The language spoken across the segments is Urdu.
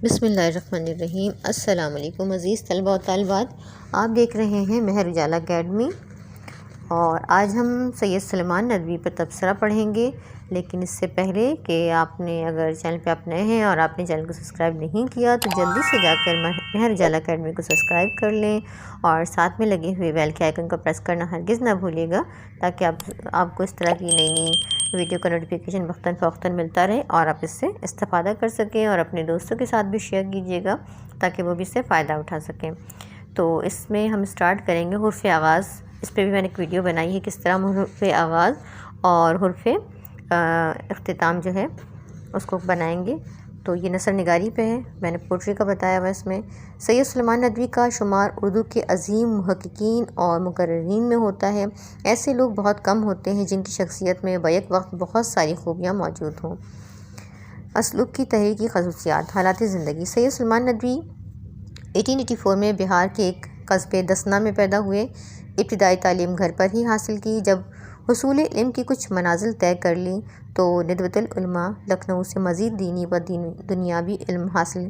بسم اللہ الرحمن الرحیم۔ السلام علیکم عزیز طلبہ و طالبات، آپ دیکھ رہے ہیں مہر اجالہ اکیڈمی، اور آج ہم سید سلیمان ندوی پر تبصرہ پڑھیں گے۔ لیکن اس سے پہلے کہ آپ نے اگر چینل پہ آپ نئے ہیں اور آپ نے چینل کو سبسکرائب نہیں کیا تو جلدی سے جا کر مہر اجالہ اکیڈمی کو سبسکرائب کر لیں، اور ساتھ میں لگے ہوئے بیل کے آئیکن کو پریس کرنا ہرگز نہ بھولیے گا، تاکہ آپ کو اس طرح کی نئی نئی ویڈیو کا نوٹیفیکیشن وقتاً فوقتاً ملتا رہے اور آپ اس سے استفادہ کر سکیں، اور اپنے دوستوں کے ساتھ بھی شیئر کیجیے گا تاکہ وہ بھی اس سے فائدہ اٹھا سکیں۔ تو اس میں ہم اسٹارٹ کریں گے حرف آغاز۔ اس پہ بھی میں نے ایک ویڈیو بنائی ہے کس طرح ہم حرف آغاز اور حرف اختتام جو ہے اس کو بنائیں گے۔ تو یہ نثر نگاری پہ ہے، میں نے پوٹری کا بتایا ہوا اس میں۔ سید سلیمان ندوی کا شمار اردو کے عظیم محققین اور مقررین میں ہوتا ہے۔ ایسے لوگ بہت کم ہوتے ہیں جن کی شخصیت میں بیک وقت بہت ساری خوبیاں موجود ہوں۔ اسلوب کی تحریر کی خصوصیات، حالات زندگی۔ سید سلیمان ندوی 1884 میں بہار کے ایک قصبے دسنا میں پیدا ہوئے۔ ابتدائی تعلیم گھر پر ہی حاصل کی۔ جب حصول علم کی کچھ منازل طے کر لیں تو ندوۃ العلماء لکھنؤ سے مزید دینی و دنیاوی علم حاصل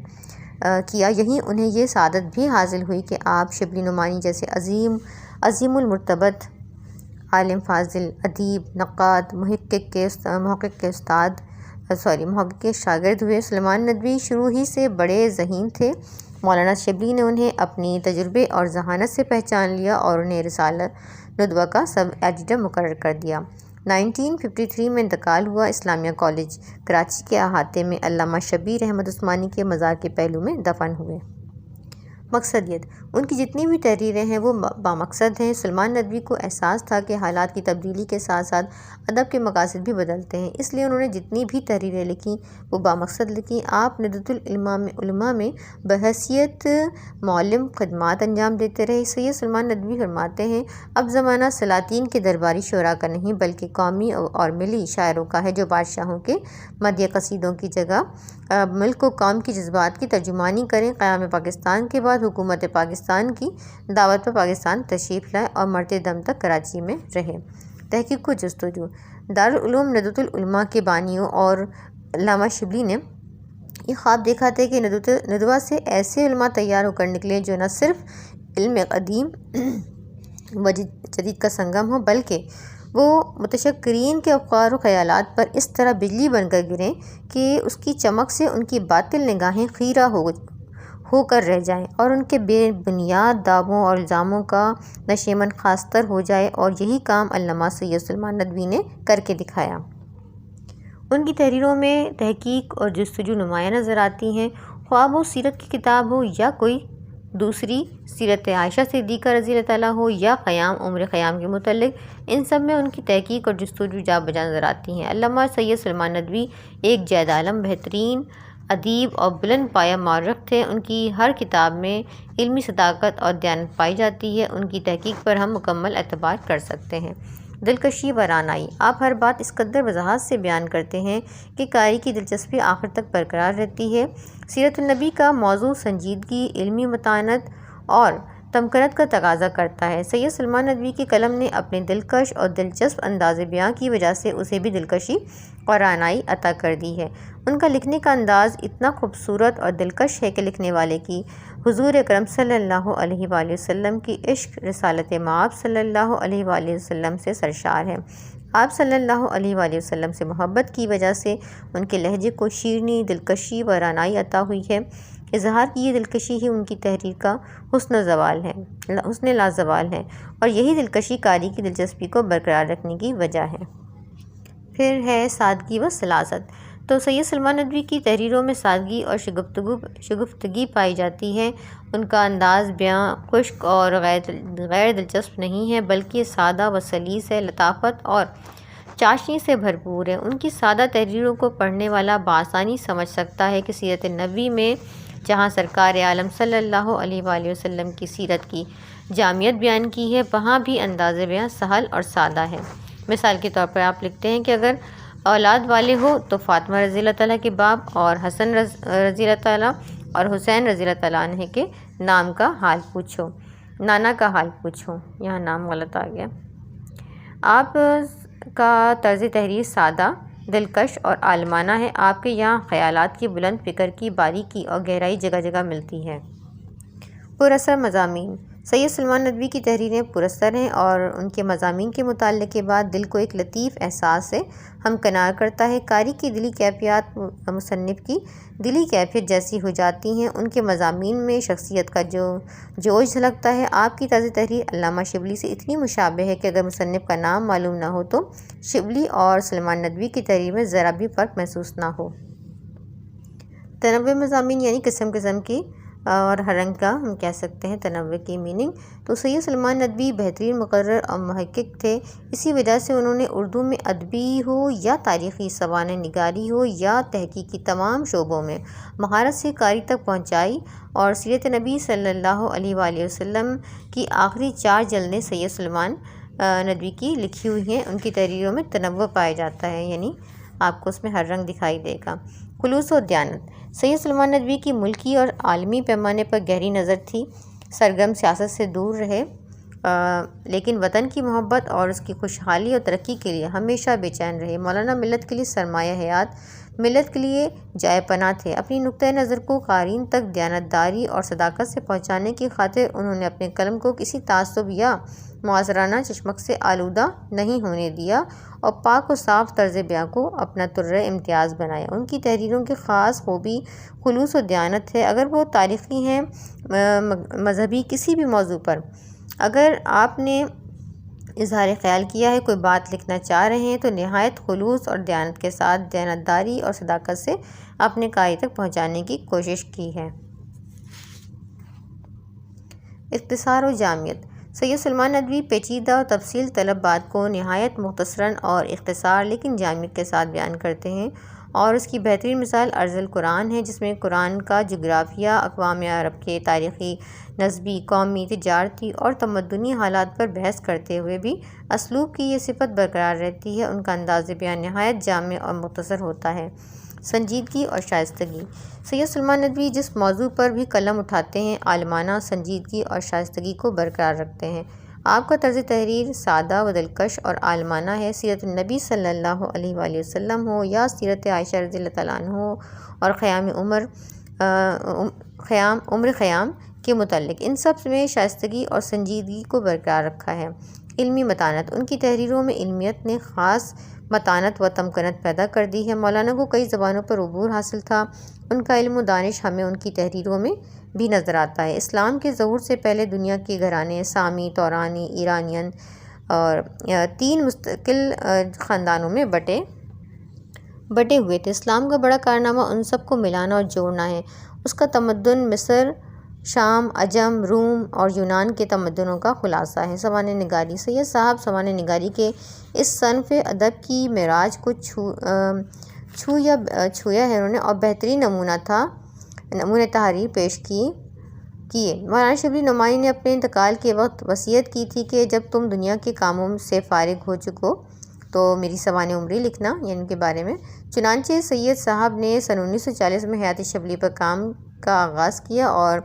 کیا۔ یہیں انہیں یہ سعادت بھی حاصل ہوئی کہ آپ شبلی نعمانی جیسے عظیم المرتبت عالم، فاضل، ادیب، نقاد، محقق کے شاگرد ہوئے۔ سلیمان ندوی شروع ہی سے بڑے ذہین تھے۔ مولانا شبلی نے انہیں اپنی تجربے اور ذہانت سے پہچان لیا اور انہیں رسالۃ ندوہ کا سب ایڈیٹر مقرر کر دیا۔ 1953 میں انتقال ہوا۔ اسلامیہ کالج کراچی کے احاطے میں علامہ شبیر احمد عثمانی کے مزار کے پہلو میں دفن ہوئے۔ مقصدیت، ان کی جتنی بھی تحریریں ہیں وہ بامقصد ہیں۔ سلیمان ندوی کو احساس تھا کہ حالات کی تبدیلی کے ساتھ ساتھ ادب کے مقاصد بھی بدلتے ہیں، اس لیے انہوں نے جتنی بھی تحریریں لکھیں وہ بامقصد لکھیں۔ آپ ندوۃ العلماء میں بحیثیت معلم خدمات انجام دیتے رہے۔ سید سلیمان ندوی فرماتے ہیں، اب زمانہ سلاطین کے درباری شعراء کا نہیں بلکہ قومی اور ملی شاعروں کا ہے، جو بادشاہوں کے مدح قصیدوں کی جگہ ملک و قوم کی جذبات کی ترجمانی کریں۔ قیام پاکستان کے بعد حکومت پاکستان کی دعوت پر پاکستان تشریف لائے اور مرتے دم تک کراچی میں رہے۔ تحقیق و جستجو، دارالعلوم ندوۃ العلماء کے بانیوں اور علامہ شبلی نے یہ خواب دیکھا تھا کہ ندوہ سے ایسے علماء تیار ہو کر نکلیں جو نہ صرف علم قدیم و جدید کا سنگم ہو بلکہ وہ متشکرین کے افکار و خیالات پر اس طرح بجلی بن کر گریں کہ اس کی چمک سے ان کی باطل نگاہیں خیرہ ہو کر رہ جائیں اور ان کے بے بنیاد دعووں اور الزاموں کا نشیمن خاستر ہو جائے، اور یہی کام علامہ سید سلیمان ندوی نے کر کے دکھایا۔ ان کی تحریروں میں تحقیق اور جستجو نمایاں نظر آتی ہیں، خواہ وہ سیرت کی کتاب ہو یا کوئی دوسری، سیرت عائشہ صدیقہ رضی اللہ تعالیٰ ہو یا قیام عمر خیام کے متعلق، ان سب میں ان کی تحقیق اور جستجو جا بجا نظر آتی ہیں۔ علامہ سید سلیمان ندوی ایک جید عالم، بہترین ادیب اور بلند پایہ مورخ تھے۔ ان کی ہر کتاب میں علمی صداقت اور دیانت پائی جاتی ہے۔ ان کی تحقیق پر ہم مکمل اعتبار کر سکتے ہیں۔ دلکشی و رعنائی، آپ ہر بات اس قدر وضاحت سے بیان کرتے ہیں کہ قاری کی دلچسپی آخر تک برقرار رہتی ہے۔ سیرت النبی کا موضوع سنجیدگی، علمی متانت اور تمکنت کا تقاضا کرتا ہے۔ سید سلیمان ندوی کے قلم نے اپنے دلکش اور دلچسپ انداز بیاں کی وجہ سے اسے بھی دلکشی اور رعنائی عطا کر دی ہے۔ ان کا لکھنے کا انداز اتنا خوبصورت اور دلکش ہے کہ لکھنے والے کی حضور اکرم صلی اللہ علیہ وآلہ وسلم کی عشق رسالت مآب صلی اللہ علیہ وآلہ وسلم سے سرشار ہے۔ آپ صلی اللہ علیہ وآلہ وسلم سے محبت کی وجہ سے ان کے لہجے کو شیرینی، دلکشی و رعنائی عطا ہوئی ہے۔ اظہار کی یہ دلکشی ہی ان کی تحریر کا حسن لازوال ہے، اور یہی دلکشی قاری کی دلچسپی کو برقرار رکھنے کی وجہ ہے۔ پھر ہے سادگی و سلاست۔ تو سید سلیمان ندوی کی تحریروں میں سادگی اور شگفتگی پائی جاتی ہے۔ ان کا انداز بیاں خشک اور غیر دلچسپ نہیں ہے بلکہ سادہ و سلیس ہے، لطافت اور چاشنی سے بھرپور ہے۔ ان کی سادہ تحریروں کو پڑھنے والا بآسانی سمجھ سکتا ہے کہ سیرت نبوی میں جہاں سرکار عالم صلی اللہ علیہ وآلہ وسلم کی سیرت کی جامعیت بیان کی ہے، وہاں بھی انداز بیاں سہل اور سادہ ہے۔ مثال کے طور پر آپ لکھتے ہیں کہ اگر اولاد والے ہو تو فاطمہ رضی اللہ تعالیٰ کے باپ اور حسن رضی اللہ تعالیٰ اور حسین رضی اللہ تعالیٰ عنہ کے نانا کا حال پوچھو۔ یہاں نام غلط آ گیا۔ آپ کا طرز تحریر سادہ، دلکش اور عالمانہ ہے۔ آپ کے یہاں خیالات کی بلند فکر کی باریکی اور گہرائی جگہ جگہ ملتی ہے۔ پراثر مضامین: سید سلمان ندوی کی تحریریں پراثر ہیں اور ان کے مضامین کے مطالعے کے بعد دل کو ایک لطیف احساس سے ہمکنار کرتا ہے۔ قاری کی دلی کیفیات مصنف کی دلی کیفیت جیسی ہو جاتی ہیں۔ ان کے مضامین میں شخصیت کا جوش جھلکتا ہے۔ آپ کی طرز تحریر علامہ شبلی سے اتنی مشابہ ہے کہ اگر مصنف کا نام معلوم نہ ہو تو شبلی اور سلمان ندوی کی تحریر میں ذرا بھی فرق محسوس نہ ہو۔ تنوع مضامین یعنی قسم قسم کی اور ہر رنگ کا ہم کہہ سکتے ہیں تنوع کی میننگ۔ تو سید سلمان ندوی بہترین مقرر اور محقق تھے۔ اسی وجہ سے انہوں نے اردو میں ادبی ہو یا تاریخی سوانح نگاری ہو یا تحقیق کی تمام شعبوں میں مہارت سے قاری تک پہنچائی، اور سیرت نبی صلی اللہ علیہ وآلہ وسلم کی آخری 4 جلدیں سید سلمان ندوی کی لکھی ہوئی ہیں۔ ان کی تحریروں میں تنوع پایا جاتا ہے، یعنی آپ کو اس میں ہر رنگ دکھائی دے گا۔ خلوص و دیانت: سید سلمان ندوی کی ملکی اور عالمی پیمانے پر گہری نظر تھی۔ سرگرم سیاست سے دور رہے، لیکن وطن کی محبت اور اس کی خوشحالی اور ترقی کے لیے ہمیشہ بے چین رہے۔ مولانا ملت کے لیے سرمایہ حیات، ملت کے لیے جائے پناہ تھے۔ اپنی نقطۂ نظر کو قارئین تک دیانتداری اور صداقت سے پہنچانے کی خاطر انہوں نے اپنے قلم کو کسی تعصب یا معاصرانہ چشمک سے آلودہ نہیں ہونے دیا اور پاک و صاف طرز بیاں کو اپنا طرۂ امتیاز بنایا۔ ان کی تحریروں کی خاص خوبی خلوص و دیانت ہے۔ اگر وہ تاریخی ہیں، مذہبی، کسی بھی موضوع پر اگر آپ نے اظہار خیال کیا ہے، کوئی بات لکھنا چاہ رہے ہیں، تو نہایت خلوص اور دیانت کے ساتھ دیانتداری اور صداقت سے اپنے قاری تک پہنچانے کی کوشش کی ہے۔ اختصار و جامعیت: سید سلمان ندوی پیچیدہ اور تفصیل طلب بات کو نہایت مختصراً اور اختصار لیکن جامعیت کے ساتھ بیان کرتے ہیں، اور اس کی بہترین مثال ارض القرآن ہے، جس میں قرآن کا جغرافیہ، اقوام عرب کے تاریخی، نسبی، قومی، تجارتی اور تمدنی حالات پر بحث کرتے ہوئے بھی اسلوب کی یہ صفت برقرار رہتی ہے۔ ان کا انداز بیان نہایت جامع اور مختصر ہوتا ہے۔ سنجیدگی اور شائستگی: سید سلمان ندوی جس موضوع پر بھی قلم اٹھاتے ہیں، عالمانہ سنجیدگی اور شائستگی کو برقرار رکھتے ہیں۔ آپ کا طرز تحریر سادہ و دلکش اور عالمانہ ہے۔ سیرت النبی صلی اللہ علیہ وآلہ وسلم ہو یا سیرت عائشہ رضی اللہ تعالیٰ عنہ اور عمر خیام کے متعلق، ان سب میں شائستگی اور سنجیدگی کو برقرار رکھا ہے۔ علمی متانت: ان کی تحریروں میں علمیت نے خاص متانت و تمکنت پیدا کر دی ہے۔ مولانا کو کئی زبانوں پر عبور حاصل تھا۔ ان کا علم و دانش ہمیں ان کی تحریروں میں بھی نظر آتا ہے۔ اسلام کے ظہور سے پہلے دنیا کے گھرانے سامی، تورانی، ایرانین اور 3 مستقل خاندانوں میں بٹے ہوئے تھے۔ اسلام کا بڑا کارنامہ ان سب کو ملانا اور جوڑنا ہے۔ اس کا تمدن مصر، شام، عجم، روم اور یونان کے تمدنوں کا خلاصہ ہے۔ سوانح نگاری: سید صاحب سوانح نگاری کے اس صنف ادب کی معراج کو چھویا ہے انہوں نے، اور بہترین نمونہ تحریر پیش کیے۔ مولانا شبلی نعمانی نے اپنے انتقال کے وقت وصیت کی تھی کہ جب تم دنیا کے کاموں سے فارغ ہو چکو تو میری سوانح عمری لکھنا، یعنی ان کے بارے میں۔ چنانچہ سید صاحب نے سن 1940 میں حیات شبلی پر کام کا آغاز کیا اور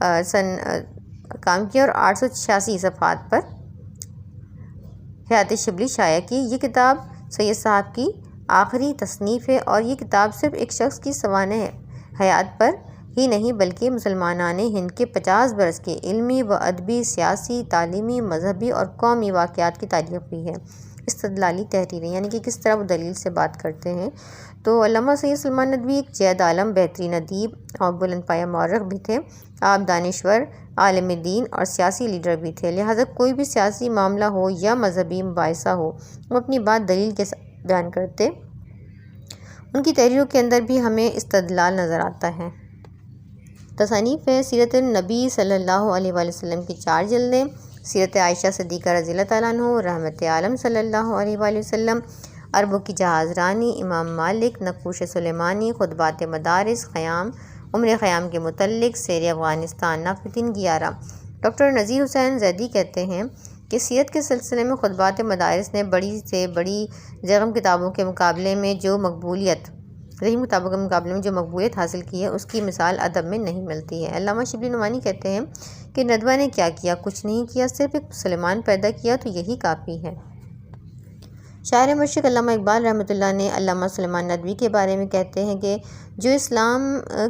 886 صفحات پر حیات شبلی شائع کی۔ یہ کتاب سید صاحب کی آخری تصنیف ہے، اور یہ کتاب صرف ایک شخص کی سوانح حیات پر ہی نہیں بلکہ مسلمانان ہند کے 50 برس کے علمی و ادبی، سیاسی، تعلیمی، مذہبی اور قومی واقعات کی تاریخ بھی ہے۔ استدلالی تحریریں، یعنی کہ کس طرح وہ دلیل سے بات کرتے ہیں۔ تو علامہ سید سلمان ندوی ایک جید عالم، بہترین ادیب اور بلند پایہ مورخ بھی تھے۔ آپ دانشور، عالم دین اور سیاسی لیڈر بھی تھے، لہٰذا کوئی بھی سیاسی معاملہ ہو یا مذہبی مباحثہ ہو، وہ اپنی بات دلیل کے ساتھ بیان کرتے۔ ان کی تحریروں کے اندر بھی ہمیں استدلال نظر آتا ہے۔ تصانیف ہے: سیرت النبی صلی اللہ علیہ وآلہ وسلم کی 4 جلدیں، سیرت عائشہ صدیقہ رضی اللہ تعالیٰ عنہ، رحمت عالم صلی اللہ علیہ وآلہ وسلم، عربوں کی جہاز رانی، امام مالک، نقوش سلیمانی، خطبات مدارس، عمر خیام کے متعلق، سیر افغانستان، نقب الدین گیارہ۔ ڈاکٹر نذیر حسین زیدی کہتے ہیں کہ سیرت کے سلسلے میں خطبات مدارس نے بڑی سے بڑی ذہیم کتابوں کے مقابلے میں جو مقبولیت حاصل کی ہے، اس کی مثال ادب میں نہیں ملتی ہے۔ علامہ شبلی نعمانی کہتے ہیں کہ ندوہ نے کیا کیا؟ کچھ نہیں کیا، صرف ایک مسلمان پیدا کیا تو یہی کافی ہے۔ شاعر مشرق علامہ اقبال رحمۃ اللہ نے علامہ سلیمان ندوی کے بارے میں کہتے ہیں کہ جو اسلام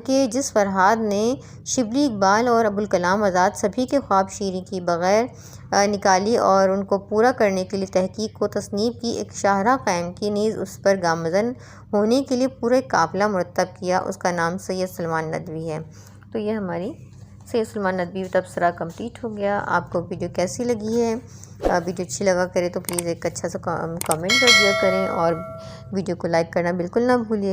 کے جس فرہاد نے شبلی، اقبال اور ابوالکلام آزاد سبھی کے خواب شیری کی بغیر نکالی اور ان کو پورا کرنے کے لیے تحقیق و تصنیف کی ایک شاہراہ قائم کی، نیز اس پر گامزن ہونے کے لیے پورا قافلہ مرتب کیا، اس کا نام سید سلیمان ندوی ہے۔ تو یہ ہماری سید سلیمان ندوی تبصرہ کمپلیٹ ہو گیا۔ آپ کو ویڈیو کیسی لگی ہے؟ ویڈیو اچھی لگا کرے تو پلیز ایک اچھا سا کامنٹ کر دیا کریں اور ویڈیو کو لائک کرنا بالکل نہ بھولیے۔